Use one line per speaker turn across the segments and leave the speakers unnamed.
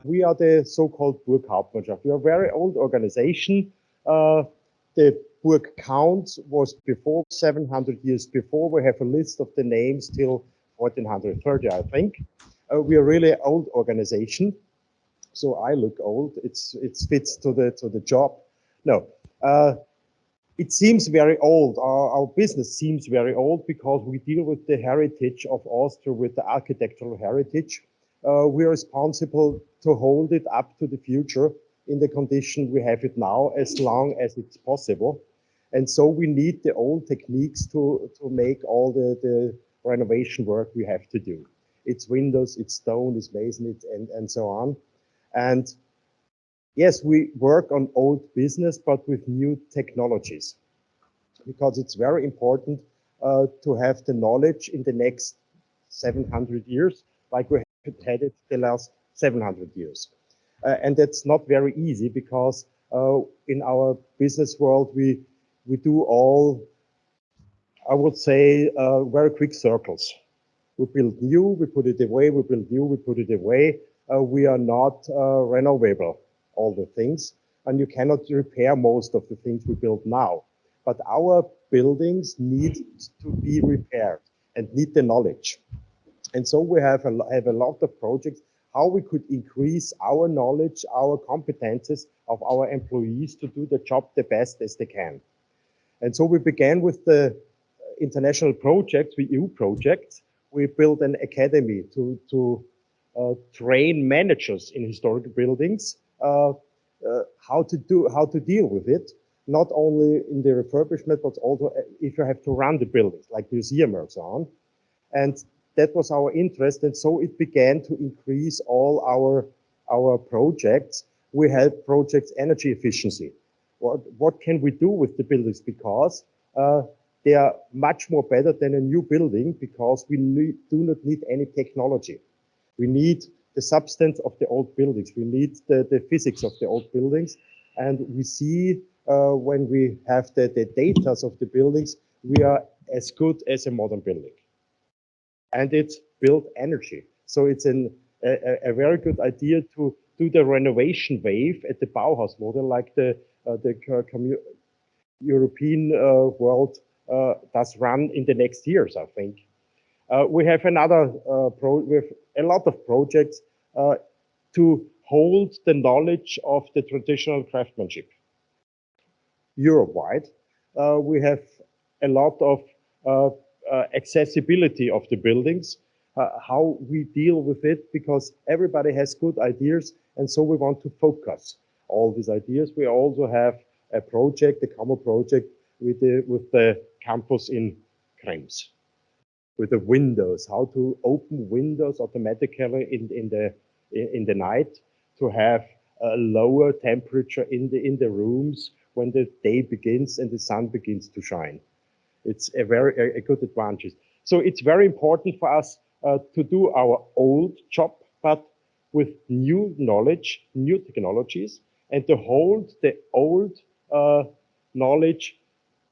We are the so-called Burghauptmannschaft. We are a very old organization. The Burg count was before 700 years before. We have a list of the names till 1430, I think. We are really an old organization. So I look old. It fits to the job. No, it seems very old. Our business seems very old because we deal with the heritage of Austria, with the architectural heritage. We are responsible to hold it up to the future in the condition we have it now, as long as it's possible. And so we need the old techniques to make all the renovation work we have to do. It's windows, it's stone, it's masonry, and so on. And yes, we work on old business, but with new technologies, because it's very important to have the knowledge in the next 700 years, like we have had it the last 700 years. And that's not very easy because in our business world, we do all, I would say, very quick circles. We build new, we put it away, we build new, we put it away. We are not renovable, all the things, and you cannot repair most of the things we build now. But our buildings need to be repaired and need the knowledge. And so we have a lot of projects, how we could increase our knowledge, our competences of our employees to do the job the best as they can. And so we began with the international projects, with EU projects. We built an academy to train managers in historic buildings how to deal with it, not only in the refurbishment, but also if you have to run the buildings, like museum and so on. And that was our interest, and so it began to increase all our projects. We had projects energy efficiency. What can we do with the buildings? Because they are much more better than a new building, because we do not need any technology. We need the substance of the old buildings. We need the physics of the old buildings. And we see when we have the data of the buildings, we are as good as a modern building. And it's built energy. So it's a very good idea to do the renovation wave at the Bauhaus model, like the European world does run in the next years, I think. We have we have a lot of projects to hold the knowledge of the traditional craftsmanship. Europe-wide, we have a lot of accessibility of the buildings, how we deal with it, because everybody has good ideas, and so we want to focus all these ideas. We also have a project, a common project with the campus in Krems, with the windows, how to open windows automatically in the night to have a lower temperature in the rooms when the day begins and the sun begins to shine. It's a good advantage. So it's very important for us to do our old job, but with new knowledge, new technologies, and to hold the old knowledge,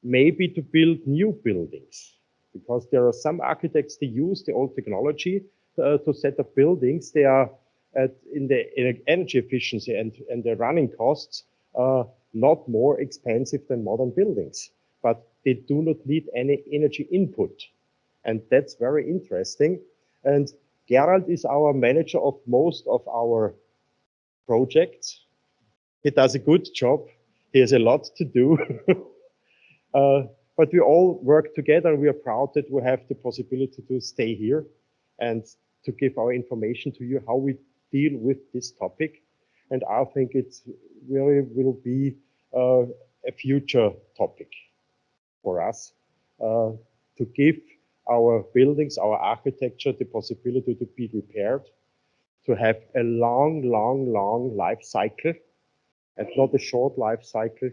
maybe to build new buildings. Because there are some architects, they use the old technology to set up buildings. They are in the energy efficiency and the running costs not more expensive than modern buildings, but they do not need any energy input. And that's very interesting. And Gerald is our manager of most of our projects. He does a good job. He has a lot to do. But we all work together. We are proud that we have the possibility to stay here and to give our information to you, how we deal with this topic. And I think it really will be a future topic for us to give our buildings, our architecture, the possibility to be repaired, to have a long life cycle, and not a short life cycle.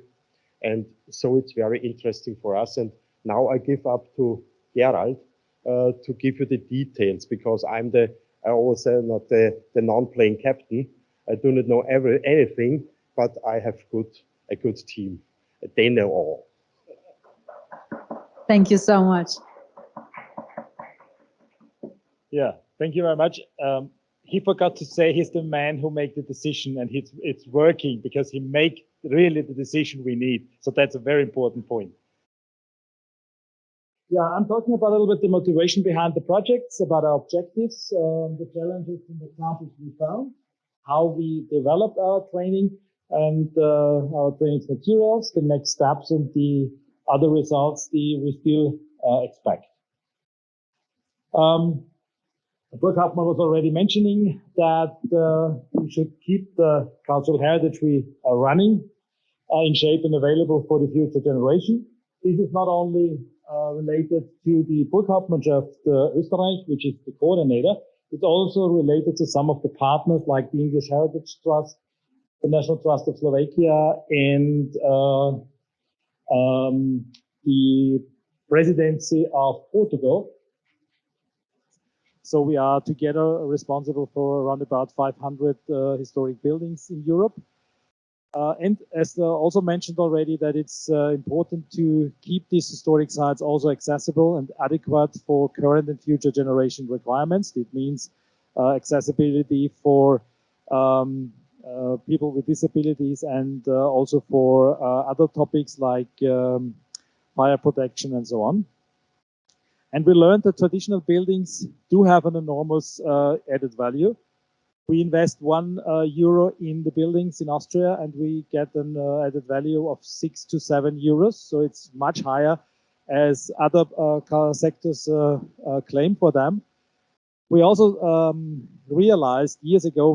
And so it's very interesting for us. And now I give up to Gerald to give you the details, because I always say not the non-playing captain. I do not know anything, but I have a good team. They know all.
Thank you so much.
Yeah, thank you very much.
he forgot to say he's the man who made the decision, and it's working because he make really the decision we need. So that's a very important point. Yeah, I'm talking about a little bit the motivation behind the projects, about our objectives, the challenges and examples we found, how we developed our training and our training materials, the next steps and the other results we still expect. Burkhartmann was already mentioning that we should keep the cultural heritage we are running in shape and available for the future generation. This is not only related to the Burghauptmannschaft Österreich, which is the coordinator, it's also related to some of the partners like the English Heritage Trust, the National Trust of Slovakia, and the presidency of Portugal. So we are together responsible for around about 500 historic buildings in Europe. And as also mentioned already, that it's important to keep these historic sites also accessible and adequate for current and future generation requirements. It means accessibility for people with disabilities and also for other topics like fire protection and so on. And we learned that traditional buildings do have an enormous added value. We invest €1 in the buildings in Austria, and we get an added value of 6 to 7 euros. So it's much higher as other sectors claim for them. We also realized years ago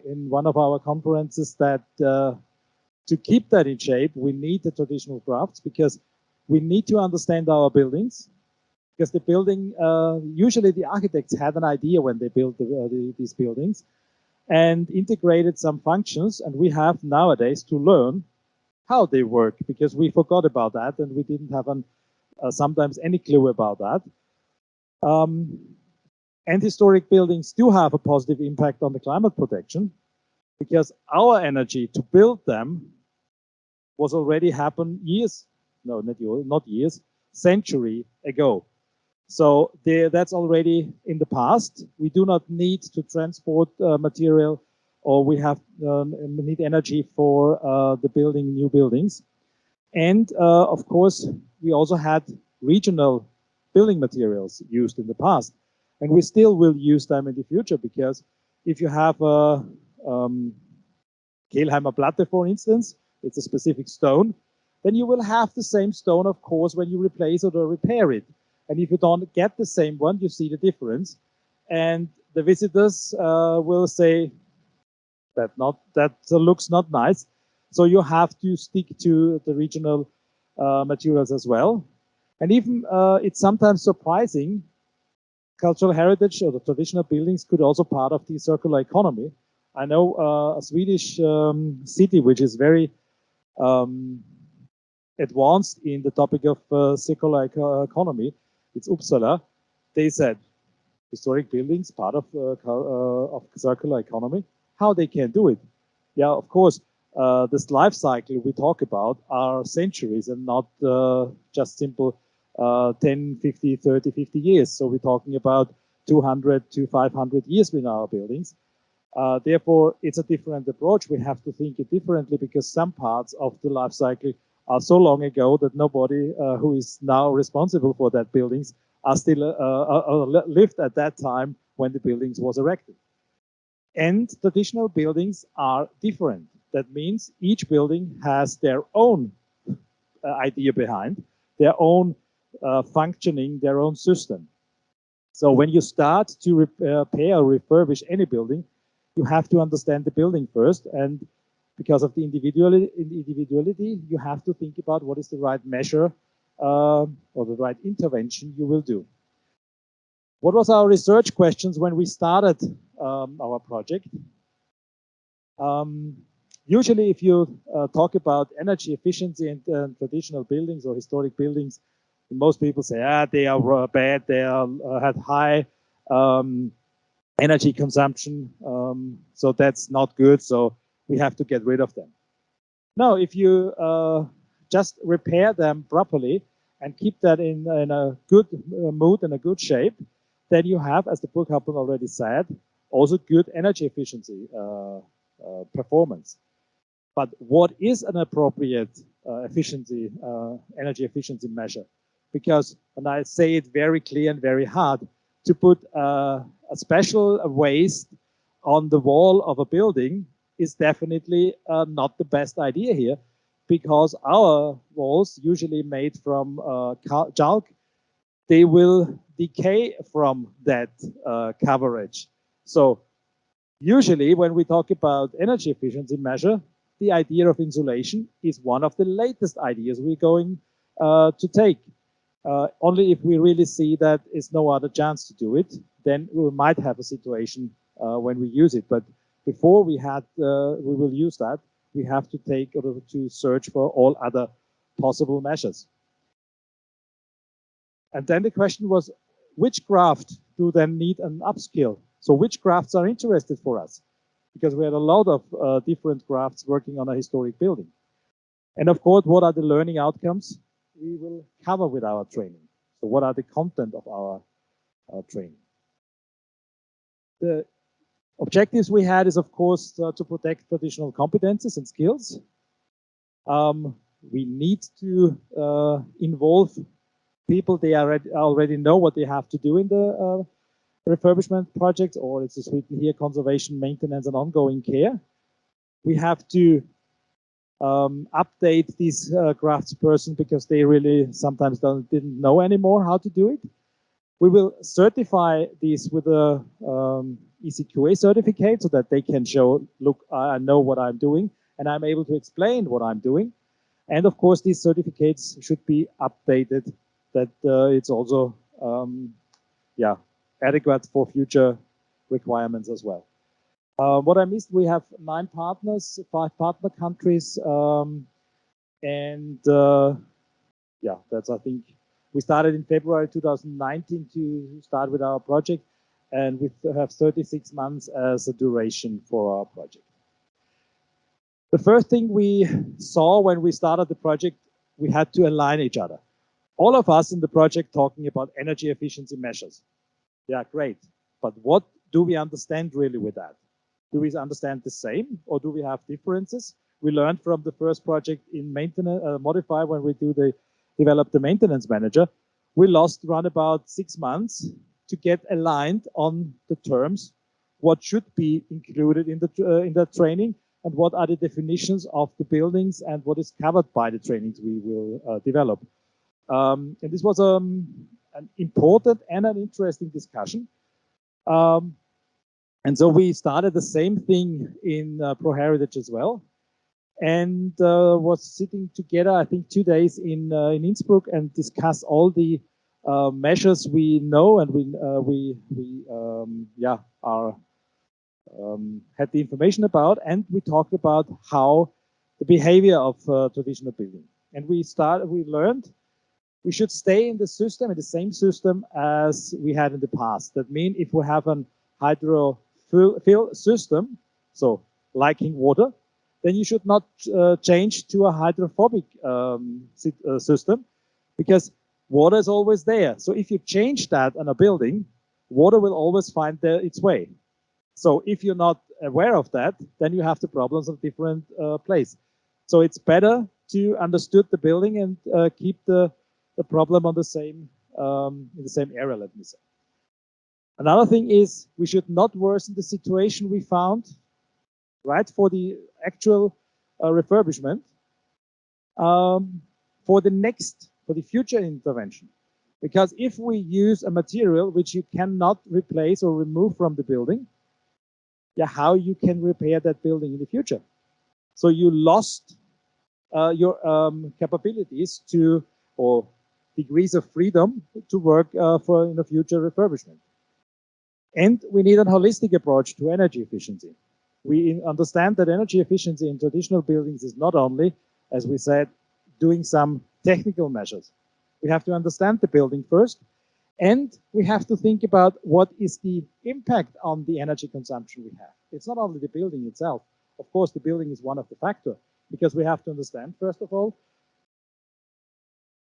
in one of our conferences that to keep that in shape, we need the traditional crafts because we need to understand our buildings. Because the building, usually the architects had an idea when they built these buildings and integrated some functions, and we have nowadays to learn how they work because we forgot about that and we didn't have sometimes any clue about that. And historic buildings do have a positive impact on the climate protection because our energy to build them was already happened century ago. So that's already in the past. We do not need to transport material, or we need energy for the building new buildings. And of course, we also had regional building materials used in the past, and we still will use them in the future because if you have a Kelheimer Platte, for instance, it's a specific stone, then you will have the same stone, of course, when you replace it or repair it. And if you don't get the same one, you see the difference. And the visitors will say that looks not nice. So you have to stick to the regional materials as well. And even it's sometimes surprising, cultural heritage or the traditional buildings could also part of the circular economy. I know a Swedish city which is very advanced in the topic of circular economy. It's Uppsala. They said historic buildings part of circular economy. How they can do it? Yeah, of course. This life cycle we talk about are centuries and not just simple 10, 50, 30, 50 years. So we're talking about 200 to 500 years in our buildings. Therefore, it's a different approach. We have to think it differently because some parts of the life cycle are so long ago that nobody who is now responsible for that buildings are still lived at that time when the buildings was erected. And traditional buildings are different. That means each building has their own idea behind, their own functioning, their own system. So when you start to repair or refurbish any building, you have to understand the building first, and because of the individuality, you have to think about what is the right measure or the right intervention you will do. What was our research questions when we started our project? Usually, if you talk about energy efficiency and traditional buildings or historic buildings, most people say, they are bad, they had high energy consumption, so that's not good, so we have to get rid of them. Now, if you just repair them properly and keep that in a good mood and a good shape, then you have, as the Burghauptmann already said, also good energy efficiency performance. But what is an appropriate energy efficiency measure? Because, and I say it very clear and very hard, to put a special waste on the wall of a building is definitely not the best idea here, because our walls, usually made from chalk, they will decay from that coverage. So usually when we talk about energy efficiency measure, the idea of insulation is one of the latest ideas we're going to take. Only if we really see that there's no other chance to do it, then we might have a situation when we use it. But before we will use that, we have to take or to search for all other possible measures. And then the question was, which craft do then need an upskill? So which crafts are interested for us? Because we had a lot of different crafts working on a historic building. And of course, what are the learning outcomes we will cover with our training? So what are the content of our training? The objectives we had is, of course, to protect traditional competences and skills. We need to involve people. They already know what they have to do in the refurbishment project, or it's written here, conservation, maintenance, and ongoing care. We have to update these craftspersons because they really sometimes didn't know anymore how to do it. We will certify these with a ECQA certificate so that they can show, look, I know what I'm doing and I'm able to explain what I'm doing. And of course, these certificates should be updated, that it's also adequate for future requirements as well. What I missed, we have 9 partners, 5 partner countries, that's, I think, we started in February 2019 to start with our project, and we have 36 months as a duration for our project. The first thing we saw when we started the project, we had to align each other. All of us in the project talking about energy efficiency measures. Yeah, great. But what do we understand really with that? Do we understand the same, or do we have differences? We learned from the first project in maintenance, Modify, when we developed the maintenance manager. We lost around about 6 months to get aligned on the terms, what should be included in the training, and what are the definitions of the buildings and what is covered by the trainings we will develop. And this was an important and an interesting discussion. And so we started the same thing in ProHeritage as well, and was sitting together, I think, 2 days in Innsbruck, and discuss all the measures we know and had the information about, and we talked about how the behavior of traditional building. And we learned we should stay in the system, in the same system as we had in the past. That means if we have an hydrofill system, so liking water, then you should not change to a hydrophobic system, because water is always there. So if you change that on a building, water will always find its way. So if you're not aware of that, then you have the problems of different place. So it's better to understand the building and keep the problem on the same in the same area, let me say. Another thing is we should not worsen the situation we found, right, for the actual refurbishment, for the future intervention. Because if we use a material which you cannot replace or remove from the building, how you can repair that building in the future? So you lost your capabilities or degrees of freedom to work for in a future refurbishment. And we need a holistic approach to energy efficiency. We understand that energy efficiency in traditional buildings is not only, as we said, doing some technical measures. We have to understand the building first, and we have to think about what is the impact on the energy consumption we have. It's not only the building itself. Of course, the building is one of the factors, because we have to understand, first of all,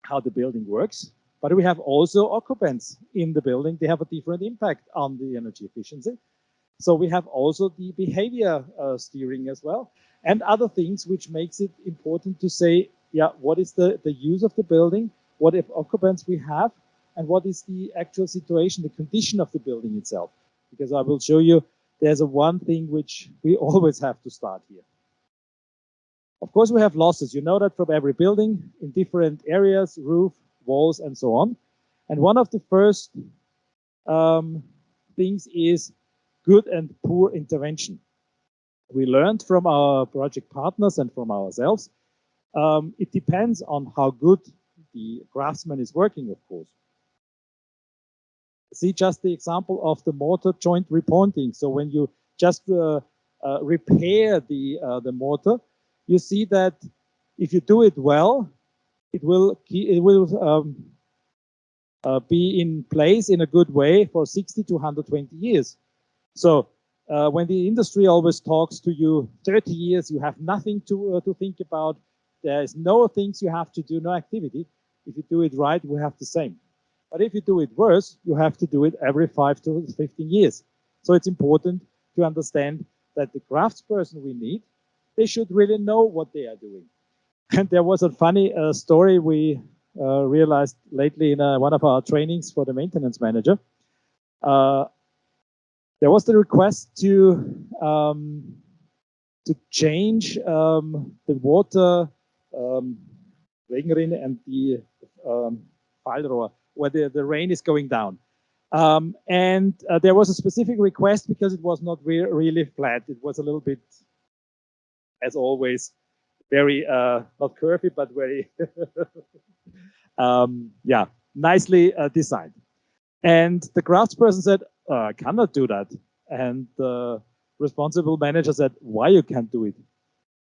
how the building works, but we have also occupants in the building. They have a different impact on the energy efficiency. So we have also the behavior steering as well, and other things which makes it important to say, yeah, what is the use of the building, what occupants we have, and what is the actual situation, the condition of the building itself. Because I will show you, there's one thing which we always have to start here. Of course, we have losses. You know that from every building in different areas, roof, walls, and so on. And one of the first things is good and poor intervention. We learned from our project partners and from ourselves. It depends on how good the craftsman is working, of course. See just the example of the mortar joint repointing. So when you just repair the mortar, you see that if you do it well, it will be in place in a good way for 60 to 120 years. So when the industry always talks to you, 30 years, you have nothing to think about. There's no things you have to do, no activity. If you do it right, we have the same. But if you do it worse, you have to do it every 5 to 15 years. So it's important to understand that the craftsperson we need, they should really know what they are doing. And there was a funny story we realized lately in one of our trainings for the maintenance manager. There was the request to change the water Regenrinne and the Fallrohr, where the rain is going down. And there was a specific request because it was not really flat. It was a little bit, as always, very, not curvy, but very, yeah, nicely designed. And the craftsperson said, I cannot do that. And the responsible manager said, why you can't do it?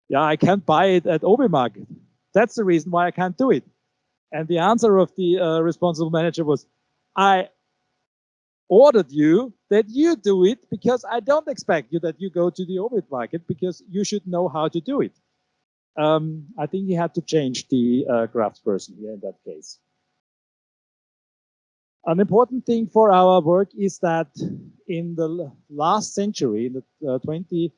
Yeah, I can't buy it at Obi Market. That's the reason why I can't do it. And the answer of the responsible manager was, I ordered you that you do it because I don't expect you that you go to the Obi Market because you should know how to do it. I think he had to change the craftsperson here in that case. An important thing for our work is that in the last century, in the 20th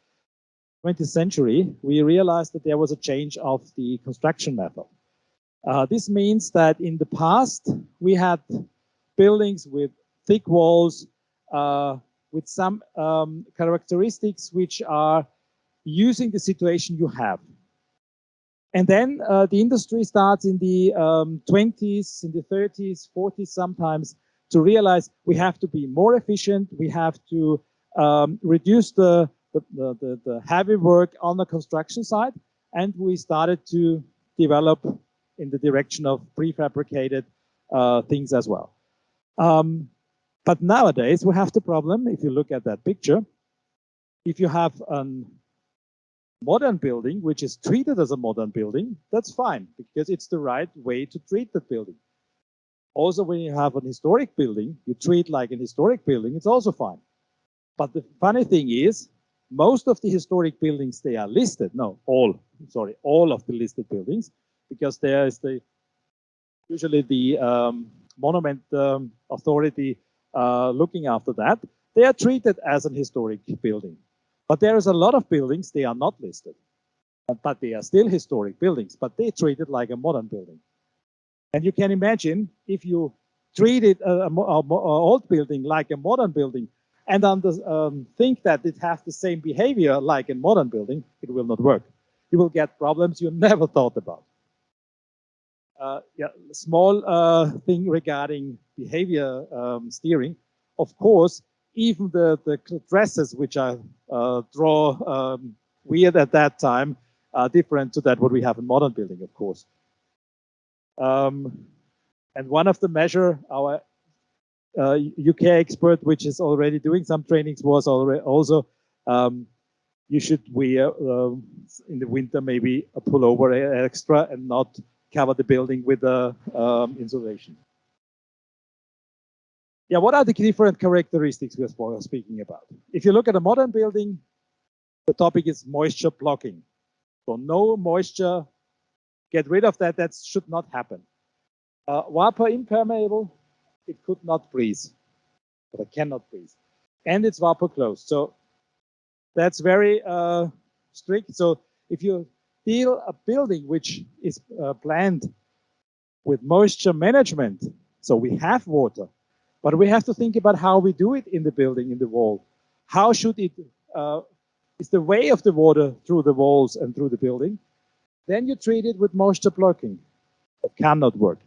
century, we realized that there was a change of the construction method. This means that in the past, we had buildings with thick walls, with some characteristics which are using the situation you have. And then the industry starts in the 20s, in the 30s, 40s sometimes to realize we have to be more efficient. We have to reduce the heavy work on the construction side. And we started to develop in the direction of prefabricated things as well. But nowadays we have the problem, if you look at that picture, if you have an modern building, which is treated as a modern building, that's fine, because it's the right way to treat the building. Also, when you have an historic building, you treat like an historic building, it's also fine. But the funny thing is, most of the historic buildings, they are listed. No, all of the listed buildings, because there is usually the monument authority looking after that. They are treated as an historic building. But there is a lot of buildings, they are not listed, but they are still historic buildings, but they treat it like a modern building. And you can imagine if you treated an old building like a modern building and think that it has the same behavior like a modern building, it will not work. You will get problems you never thought about. Yeah, small thing regarding behavior steering. Of course, even the dresses which I draw weird at that time are different to that what we have in modern building, of course. And one of the measure, our UK expert, which is already doing some trainings, was already also you should wear in the winter maybe a pullover extra and not cover the building with insulation. Yeah, what are the different characteristics we are speaking about? If you look at a modern building, the topic is moisture blocking. So no moisture, get rid of that, that should not happen. Vapor impermeable, it could not breathe, but it cannot breathe. And it's vapor closed. So That's very strict. So if you deal a building which is planned with moisture management, so we have water, but we have to think about how we do it in the building, in the wall. How should it, is the way of the water through the walls and through the building? Then you treat it with moisture blocking. That cannot work.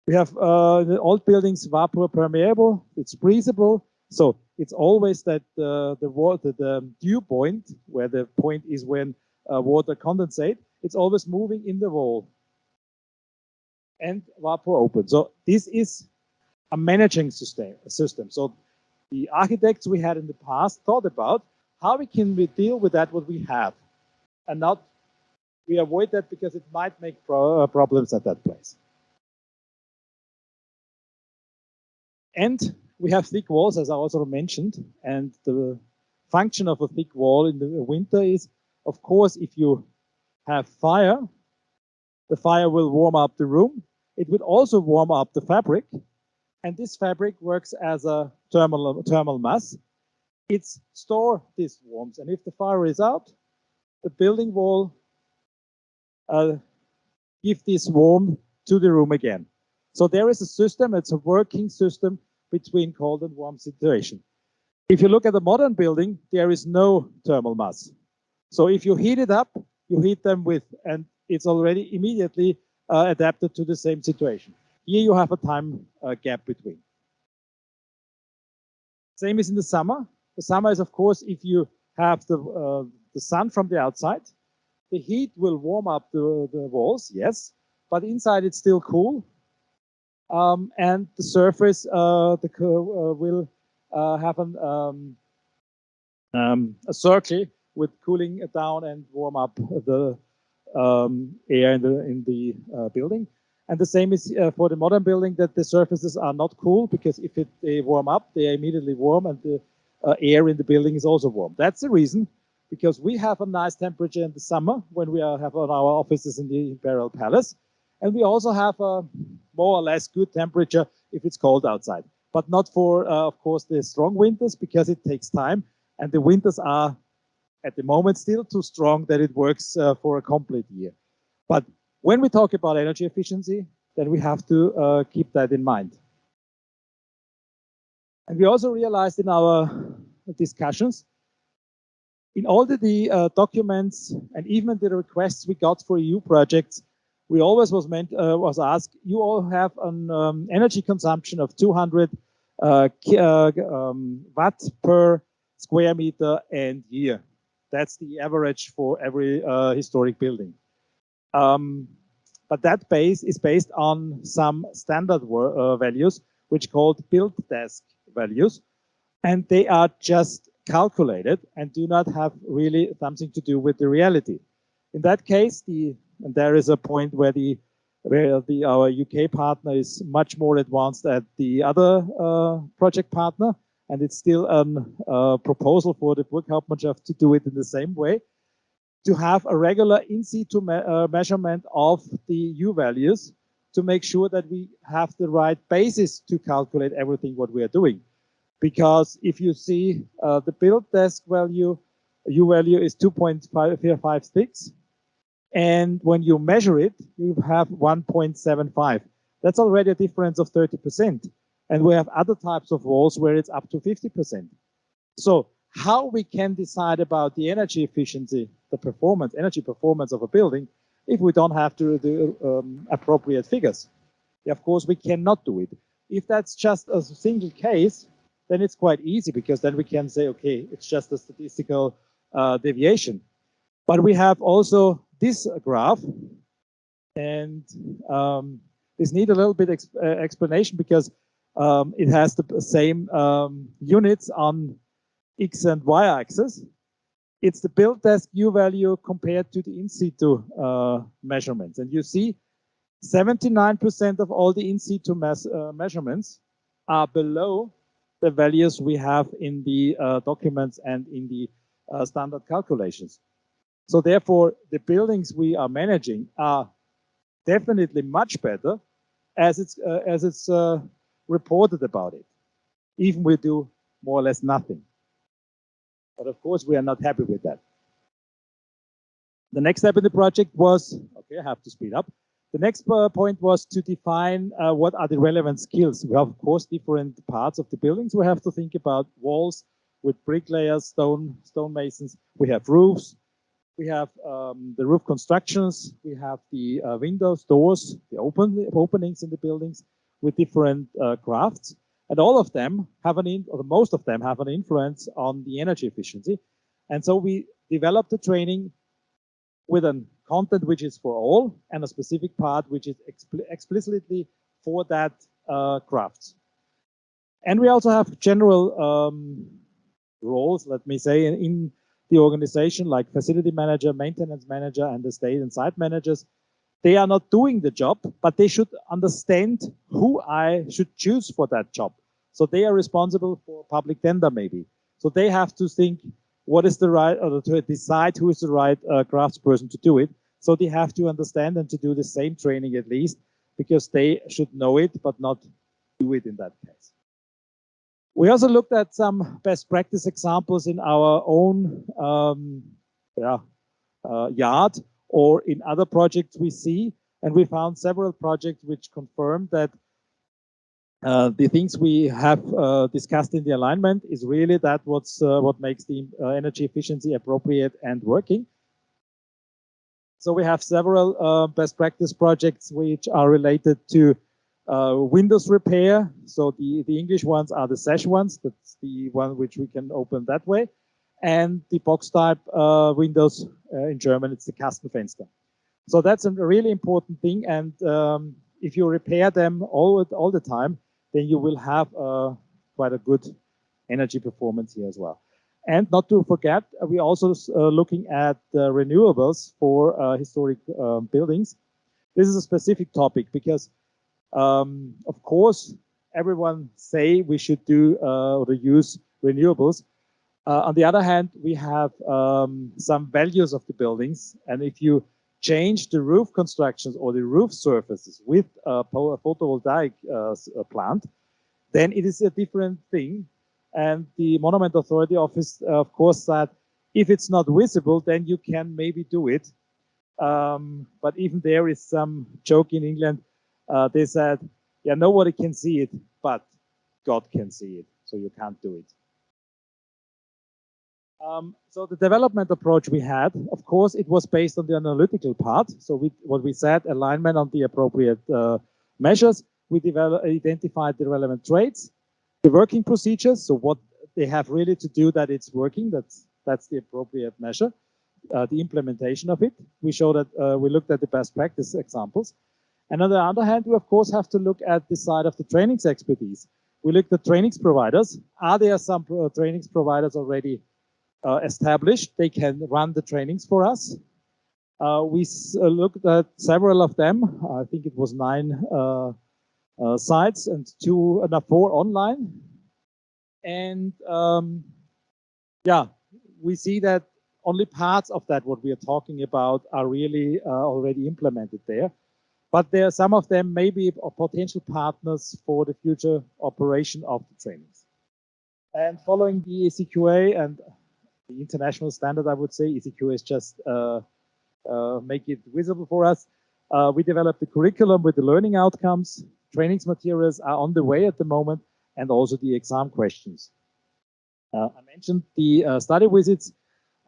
We have the old buildings vapor permeable, it's breathable, so it's always that the dew point, where the point is when water condensate, it's always moving in the wall and vapor open. So this is a managing system. So the architects we had in the past thought about how we can deal with that what we have, and not we avoid that because it might make problems at that place. And we have thick walls, as I also mentioned, and the function of a thick wall in the winter is, of course, if you have fire, the fire will warm up the room. It will also warm up the fabric, and this fabric works as a thermal mass. It stores this warmth, and if the fire is out, the building wall give this warmth to the room again. So there is a system, it's a working system between cold and warm situation. If you look at a modern building, there is no thermal mass. So if you heat it up, you heat them with, and it's already immediately adapted to the same situation. Here you have a time gap between. Same is in the summer. The summer is, of course, if you have the sun from the outside, the heat will warm up the walls, yes, but inside it's still cool. And the surface will have a circle with cooling down and warm up the air in the building. And the same is for the modern building, that the surfaces are not cool, because if they warm up, they are immediately warm, and the air in the building is also warm. That's the reason, because we have a nice temperature in the summer when we have our offices in the Imperial Palace. And we also have a more or less good temperature if it's cold outside, but not for, of course, the strong winters, because it takes time. And the winters are, at the moment, still too strong that it works for a complete year. But when we talk about energy efficiency, then we have to keep that in mind. And we also realized in our discussions, in all the documents and even the requests we got for EU projects, we always was asked, you all have an energy consumption of 200 watt per square meter and year. That's the average for every historic building. But that base is based on some standard values, which called build desk values, and they are just calculated and do not have really something to do with the reality. In that case, and there is a point where our UK partner is much more advanced than the other project partner, and it's still a proposal for the Burghauptmannschaft to do it in the same way, to have a regular in situ measurement of the U values to make sure that we have the right basis to calculate everything what we are doing. Because if you see the build desk value, U value is 2.556, and when you measure it, you have 1.75. That's already a difference of 30%. And we have other types of walls where it's up to 50%. So how we can decide about the energy efficiency, the performance, energy performance of a building, if we don't have to do appropriate figures? Yeah, of course, we cannot do it. If that's just a single case, then it's quite easy, because then we can say, okay, it's just a statistical deviation. But we have also this graph, and this needs a little bit explanation, because it has the same units on X and Y axis. It's the build desk U value compared to the in situ measurements. And you see 79% of all the in situ measurements are below the values we have in the documents and in the standard calculations. So therefore, the buildings we are managing are definitely much better as it's reported about it, even we do more or less nothing. But of course, we are not happy with that. The next step in the project was, okay, I have to speed up. The next point was to define what are the relevant skills. We have, of course, different parts of the buildings. We have to think about walls with bricklayers, stonemasons. We have roofs. We have the roof constructions. We have the windows, doors, the openings in the buildings with different crafts. And all of them have or most of them have an influence on the energy efficiency. And so we developed the training with a content which is for all and a specific part which is explicitly for that craft. And we also have general roles, let me say, in the organization, like facility manager, maintenance manager, and the state and site managers. They are not doing the job, but they should understand who I should choose for that job. So they are responsible for public tender, maybe. So they have to think what is the right, or to decide who is the right craftsperson to do it. So they have to understand and to do the same training at least, because they should know it, but not do it in that case. We also looked at some best practice examples in our own yard or in other projects we see, and we found several projects which confirm that the things we have discussed in the alignment is really that what makes the energy efficiency appropriate and working. So we have several best practice projects which are related to windows repair. So the English ones are the sash ones. That's the one which we can open that way. And the box type windows in German, it's the Kastenfenster. So that's a really important thing. And if you repair them all the time, then you will have quite a good energy performance here as well. And not to forget, we're also looking at renewables for historic buildings. This is a specific topic because, of course, everyone say we should do or use renewables. On the other hand, we have some values of the buildings, and if you change the roof constructions or the roof surfaces with a photovoltaic plant, then it is a different thing. And the Monument Authority Office, of course, said if it's not visible, then you can maybe do it. But even there is some joke in England. They said, yeah, nobody can see it, but God can see it, so you can't do it. So the development approach we had, of course, it was based on the analytical part. So what we said, alignment on the appropriate measures. We identified the relevant traits, the working procedures. So what they have really to do that it's working. That's the appropriate measure. The implementation of it. We showed that we looked at the best practice examples. And on the other hand, we of course have to look at the side of the trainings expertise. We looked at trainings providers. Are there some trainings providers already established? They can run the trainings for us. We looked at several of them. I think it was 9 sites and 4 online. And yeah, we see that only parts of that what we are talking about are really already implemented there. But there are some of them maybe potential partners for the future operation of the trainings. And following the ECQA and the international standard, I would say, ECQA is just make it visible for us. We developed the curriculum with the learning outcomes. Trainings materials are on the way at the moment, and also the exam questions. I mentioned the study visits.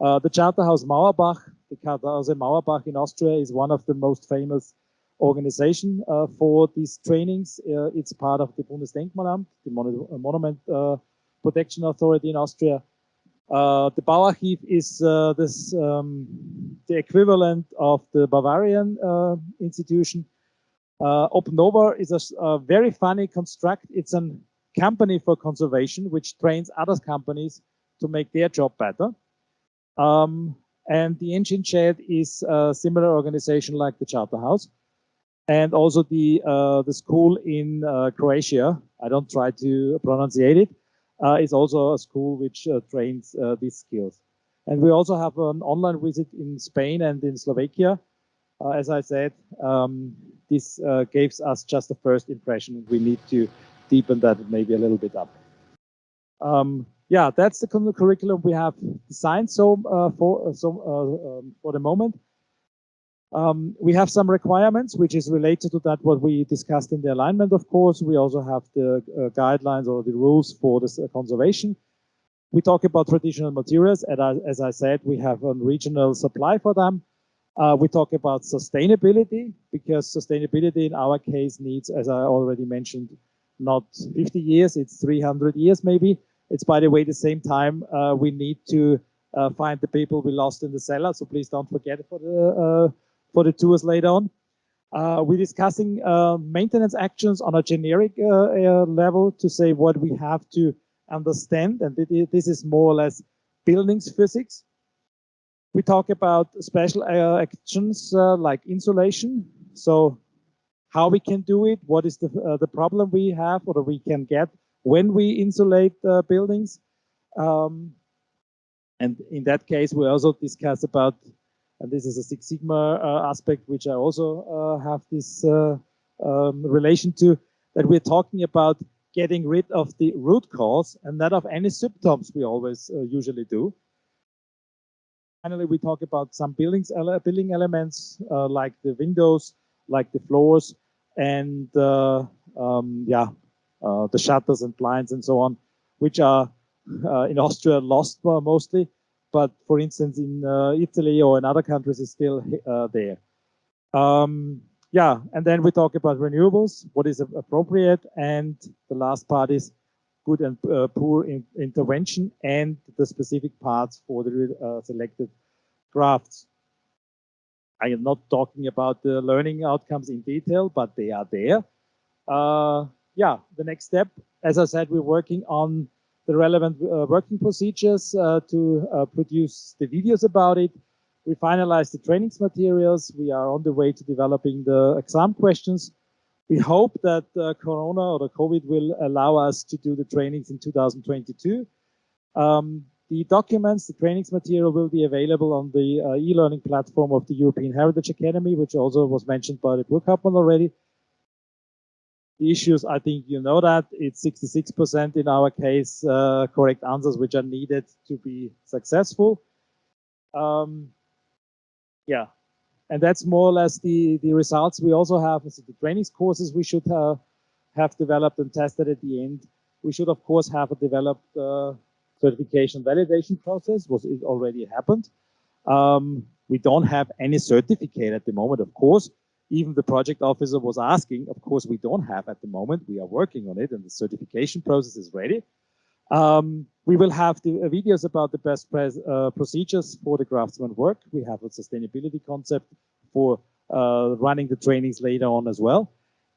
The Charterhaus Mauerbach, the Charterhaus Mauerbach in Austria is one of the most famous organization for these trainings. It's part of the Bundesdenkmalamt, the Monument Protection Authority in Austria. The Bauarchiv is the equivalent of the Bavarian institution. OpenNova is a very funny construct. It's a company for conservation which trains other companies to make their job better. And the Engine Shed is a similar organization like the Charterhaus. And also the school in Croatia, I don't try to pronunciate it, is also a school which trains these skills. And we also have an online visit in Spain and in Slovakia. As I said, this gives us just a first impression. We need to deepen that maybe a little bit up. yeah, that's the curriculum we have designed. So for the moment, we have some requirements which is related to that what we discussed in the alignment. Of course, we also have the guidelines or the rules for this conservation. We talk about traditional materials, and as I said, we have a regional supply for them. We talk about sustainability, because sustainability in our case needs, as I already mentioned, not 50 years, it's 300 years maybe. It's, by the way, the same time we need to find the people we lost in the cellar, so please don't forget for the tours later on. We're discussing maintenance actions on a generic level to say what we have to understand, and this is more or less buildings physics. We talk about special actions like insulation, so how we can do it, what is the problem we have or we can get when we insulate buildings. And in that case, we also discuss about, and this is a Six Sigma aspect, which I also have this relation to, that we're talking about getting rid of the root cause and not of any symptoms we always usually do. Finally, we talk about some building elements like the windows, like the floors, and the shutters and blinds and so on, which are in Austria lost mostly, but for instance in Italy or in other countries is still there. And then we talk about renewables, what is appropriate, and the last part is good and poor intervention and the specific parts for the selected crafts. I am not talking about the learning outcomes in detail, but they are there. The next step, as I said, we're working on the relevant working procedures to produce the videos about it. We finalized the trainings materials. We are on the way to developing the exam questions. We hope that Corona or the COVID will allow us to do the trainings in 2022. The documents, the trainings material will be available on the e-learning platform of the European Heritage Academy, which also was mentioned by the Burghauptmann already. The issues, I think you know that, it's 66% in our case, correct answers which are needed to be successful. And that's more or less the results we also have. So the trainings courses we should have developed and tested at the end. We should, of course, have a developed certification validation process, was it already happened. We don't have any certificate at the moment, of course. Even the project officer was asking, of course, we don't have at the moment. We are working on it and the certification process is ready. We will have the videos about the best procedures for the craftsman work. We have a sustainability concept for running the trainings later on as well.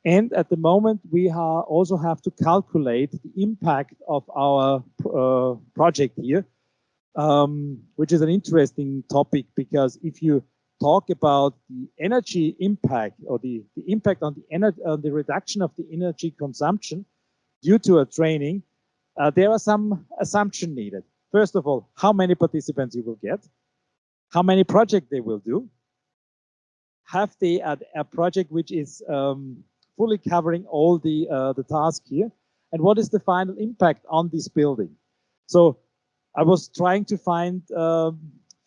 And at the moment, we also have to calculate the impact of our project here, which is an interesting topic, because if you talk about the energy impact or the impact on the reduction of the energy consumption due to a training, there are some assumptions needed. First of all, how many participants you will get, how many projects they will do, have they a project which is fully covering all the tasks here, and what is the final impact on this building. So I was trying to find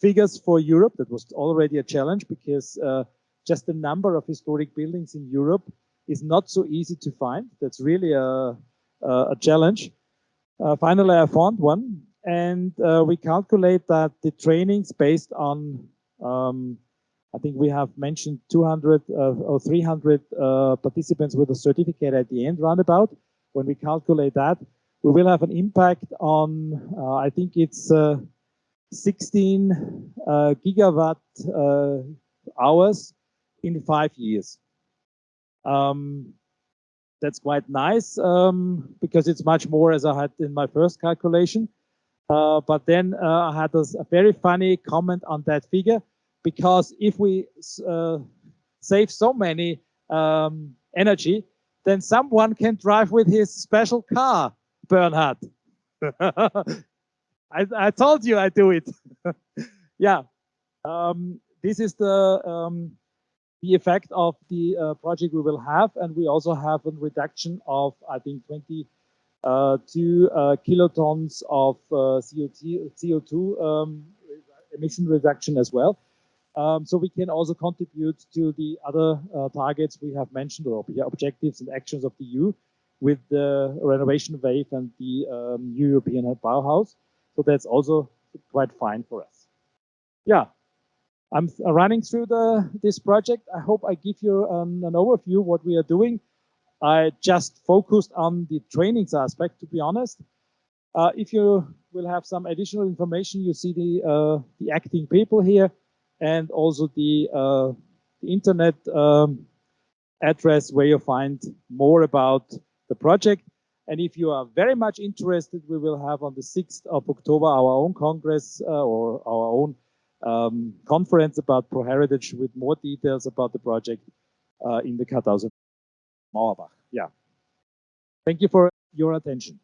figures for Europe. That was already a challenge, because just the number of historic buildings in Europe is not so easy to find. That's really a challenge. Finally, I found one, and we calculate that the trainings based on, I think we have mentioned 200 or 300 participants with a certificate at the end, roundabout. When we calculate that, we will have an impact on, I think it's 16 gigawatt hours in 5 years. That's quite nice, because it's much more as I had in my first calculation. But then I had a very funny comment on that figure, because if we save so many energy, then someone can drive with his special car, Bernhard. I told you I do it. Yeah, this is the effect of the project we will have, and we also have a reduction of, I think, 2 kilotons of CO2 emission reduction as well. So we can also contribute to the other targets we have mentioned, or objectives and actions of the EU with the renovation wave and the new European Bauhaus. So that's also quite fine for us. Yeah, I'm running through this project. I hope I give you an overview what we are doing. I just focused on the trainings aspect, to be honest. If you will have some additional information, you see the acting people here, and also the internet address where you find more about the project. And if you are very much interested, we will have on the 6th of October our own congress or our own conference about ProHeritage with more details about the project in the Karthauser Mauerbach. Yeah. Thank you for your attention.